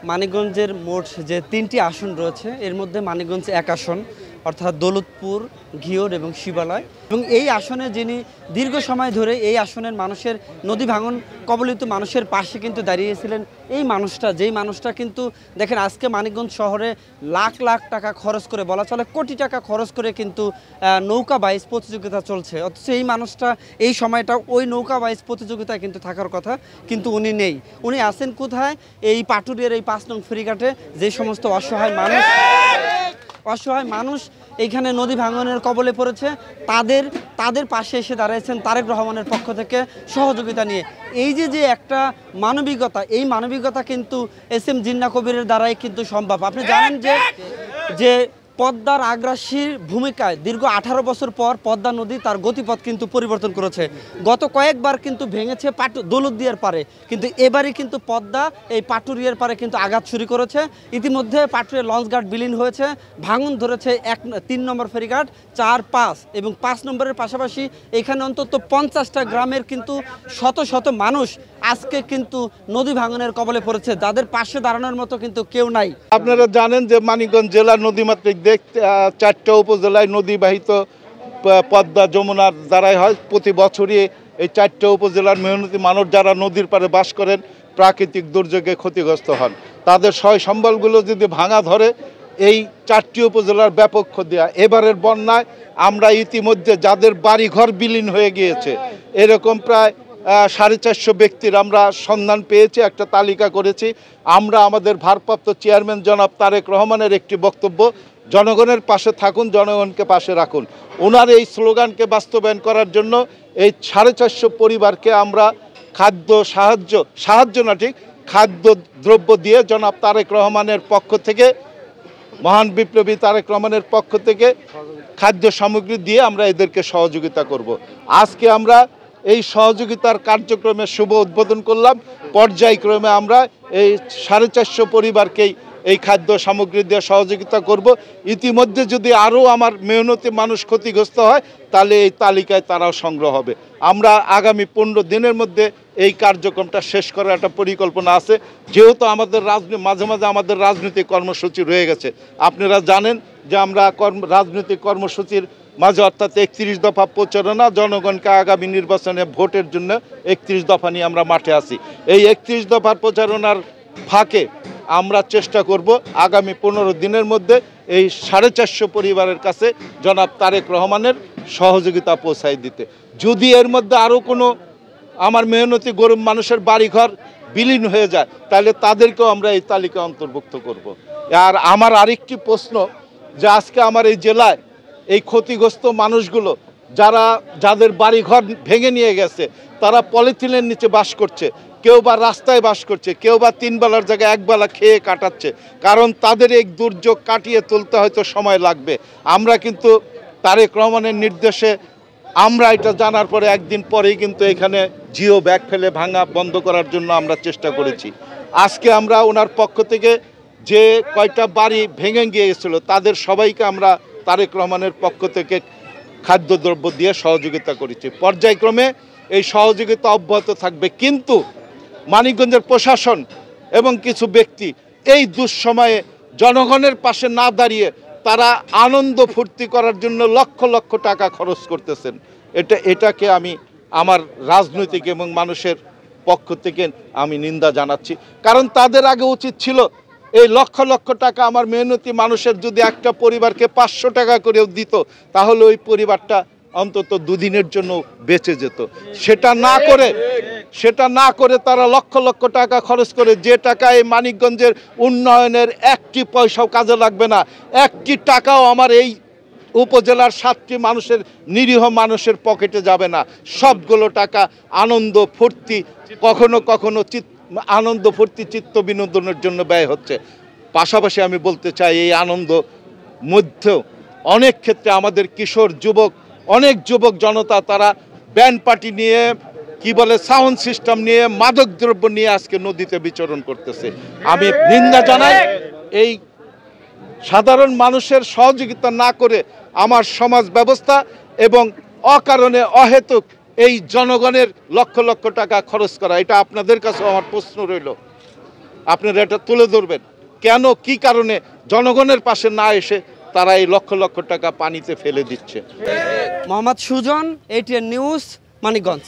মানিকগঞ্জের মোট যে ৩টি আসন রয়েছে এর মধ্যে মানিকগঞ্জ ১ আসন অর্থাৎ দৌলতপুর, ঘিওর এবং শিবালয়। এবং এই আসনে যিনি দীর্ঘ সময় ধরে এই আসনের মানুষের নদী ভাঙন কবলিত মানুষের পাশে কিন্তু দাঁড়িয়েছিলেন এই মানুষটা, যেই মানুষটা কিন্তু দেখেন আজকে মানিকগঞ্জ শহরে লাখ লাখ টাকা খরচ করে, বলা চলে কোটি টাকা খরচ করে কিন্তু নৌকা বাইচ প্রতিযোগিতা চলছে, অথচ এই মানুষটা এই সময়টা ওই নৌকা বাইচ প্রতিযোগিতায় কিন্তু থাকার কথা, কিন্তু উনি নেই। উনি আছেন কোথায়? এই পাটুরিয়ার এই ৫ নং ফেরিঘাটে যে সমস্ত অসহায় মানুষ এইখানে নদী ভাঙনের কবলে পড়েছে, তাদের পাশে এসে দাঁড়িয়েছেন তারেক রহমানের পক্ষ থেকে সহযোগিতা নিয়ে। এই যে একটা মানবিকতা, এই মানবিকতা কিন্তু এস.এম. জিন্নাহ কবিরের দ্বারাই কিন্তু সম্ভব। আপনি জানেন যে পদ্মার আগ্রাসীর ভূমিকায় দীর্ঘ 18 বছর পর পদ্মা নদী তার গতিপথ কিন্তু পরিবর্তন করেছে। গত কয়েকবার কিন্তু ভেঙেছে দৌলতদিয়ার পারে, কিন্তু এবারই কিন্তু পদ্মা এই পাটুরিয়ার পারে কিন্তু আঘাত শুরু করেছে। ইতিমধ্যে পাটুরিয়া লঞ্চঘাট বিলীন হয়েছে, ভাঙন ধরেছে ৩ নম্বর ফেরিঘাট, ৪, ৫ এবং ৫ নম্বরের পাশাপাশি এখানে অন্তত 50টা গ্রামের কিন্তু শত শত মানুষ আজকে কিন্তু নদী ভাঙনের কবলে পড়েছে, যাদের পাশে দাঁড়ানোর মতো কিন্তু কেউ নাই। আপনারা জানেন যে মানিকগঞ্জ জেলা নদীমাতৃক দেশ, 4টা উপজেলায় নদীবাহিত পদ্মা যমুনার দ্বারাই হয়। প্রতি বছরই এই 4টা উপজেলার মেহনতি মানুষ যারা নদীর পাড়ে বাস করেন প্রাকৃতিক দুর্যোগে ক্ষতিগ্রস্ত হন, তাদের সয় সম্বলগুলো যদি ভাঙা ধরে এই 4টি উপজেলার ব্যাপক ক্ষতি হয়। এবারের বন্যায় আমরা ইতিমধ্যে যাদের বাড়িঘর বিলীন হয়ে গিয়েছে এরকম প্রায় 450 ব্যক্তির আমরা সন্ধান পেয়েছি, একটা তালিকা করেছি। আমরা আমাদের ভারপ্রাপ্ত চেয়ারম্যান জনাব তারেক রহমানের একটি বক্তব্য, জনগণের পাশে থাকুন, জনগণকে পাশে রাখুন, ওনার এই স্লোগানকে বাস্তবায়ন করার জন্য এই 450 পরিবারকে আমরা খাদ্য দ্রব্য দিয়ে জনাব তারেক রহমানের পক্ষ থেকে, মহান বিপ্লবী তারেক রহমানের পক্ষ থেকে খাদ্য সামগ্রী দিয়ে আমরা এদেরকে সহযোগিতা করব। আজকে আমরা এই সহযোগিতার কার্যক্রমের শুভ উদ্বোধন করলাম। পর্যায়ক্রমে আমরা এই 450 পরিবারকেই এই খাদ্য সামগ্রী দিয়ে সহযোগিতা করব। ইতিমধ্যে যদি আরও আমার মেহনতি মানুষ ক্ষতিগ্রস্ত হয় তাহলে এই তালিকায় তারাও সংগ্রহ হবে। আমরা আগামী 15 দিনের মধ্যে এই কার্যক্রমটা শেষ করার একটা পরিকল্পনা আছে, যেহেতু আমাদের মাঝে মাঝে আমাদের রাজনৈতিক কর্মসূচি রয়ে গেছে। আপনারা জানেন যে আমরা রাজনৈতিক কর্মসূচির মাঝে অর্থাৎ 31 দফা প্রচারণা, জনগণকে আগামী নির্বাচনে ভোটের জন্য 31 দফা নিয়ে আমরা মাঠে আছি। এই 31 দফার প্রচারণার ফাঁকে আমরা চেষ্টা করব আগামী 15 দিনের মধ্যে এই 450 পরিবারের কাছে জনাব তারেক রহমানের সহযোগিতা পৌঁছায় দিতে। যদি এর মধ্যে আরও কোনো আমার মেহনতি গরিব মানুষের বাড়িঘর বিলীন হয়ে যায় তাহলে তাদেরকেও আমরা এই তালিকায় অন্তর্ভুক্ত করব। আর আমার আরেকটি প্রশ্ন, যে আজকে আমার এই জেলায় এই ক্ষতিগ্রস্ত মানুষগুলো যাদের বাড়িঘর ভেঙে নিয়ে গেছে, তারা পলিথিনের নিচে বাস করছে, কেউ বা রাস্তায় বাস করছে, কেউ বা 3 বেলার জায়গায় 1 বেলা খেয়ে কাটাচ্ছে, কারণ তাদের এই দুর্যোগ কাটিয়ে তুলতে হয়তো সময় লাগবে। আমরা কিন্তু তারেক রহমানের নির্দেশে আমরা এটা জানার পরে একদিন পরেই কিন্তু এখানে জিও ব্যাগ ফেলে ভাঙা বন্ধ করার জন্য আমরা চেষ্টা করেছি। আজকে আমরা ওনার পক্ষ থেকে যে কয়টা বাড়ি ভেঙে গিয়েছিল তাদের সবাইকে আমরা তারেক রহমানের পক্ষ থেকে খাদ্যদ্রব্য দিয়ে সহযোগিতা করেছি। পর্যায়ক্রমে এই সহযোগিতা অব্যাহত থাকবে, কিন্তু মানিকগঞ্জের প্রশাসন এবং কিছু ব্যক্তি এই দুঃসময়ে জনগণের পাশে না দাঁড়িয়ে তারা আনন্দ ফুর্তি করার জন্য লক্ষ লক্ষ টাকা খরচ করতেছেন। এটাকে আমি আমার রাজনৈতিক এবং মানুষের পক্ষ থেকে আমি নিন্দা জানাচ্ছি, কারণ তাদের আগে উচিত ছিল এই লক্ষ লক্ষ টাকা আমার মেহনতি মানুষের যদি একটা পরিবারকে 500 টাকা করেও দিত তাহলে ওই পরিবারটা অন্তত 2 দিনের জন্য বেঁচে যেত। সেটা না করে তারা লক্ষ লক্ষ টাকা খরচ করে, যে টাকা এই মানিকগঞ্জের উন্নয়নের 1টি পয়সাও কাজে লাগবে না, 1টি টাকাও আমার এই উপজেলার 7টি মানুষের নিরীহ মানুষের পকেটে যাবে না। সবগুলো টাকা আনন্দ ফুর্তি, কখনো কখনো আনন্দ ফুর্তি চিত্ত বিনোদনের জন্য ব্যয় হচ্ছে। পাশাপাশি আমি বলতে চাই এই আনন্দ মধ্যেও অনেক ক্ষেত্রে আমাদের কিশোর যুবক, অনেক যুবক জনতা তারা ব্যান্ড পার্টি নিয়ে, কি বলে, সাউন্ড সিস্টেম নিয়ে, মাদকদ্রব্য নিয়ে আজকে নদীতে বিচরণ করতেছে। আমি নিন্দা জানাই। এই সাধারণ মানুষের সহযোগিতা না করে আমার সমাজ ব্যবস্থা এবং অকারণে অহেতুক এই জনগণের লক্ষ লক্ষ টাকা খরচ করা, এটা আপনাদের কাছে আমার প্রশ্ন রইল। আপনারা এটা তুলে ধরবেন, কেন কি কারণে জনগণের পাশে না এসে তারা এই লক্ষ লক্ষ টাকা পানিতে ফেলে দিচ্ছে। Mohammad Sujon, ATN news, Manikganj.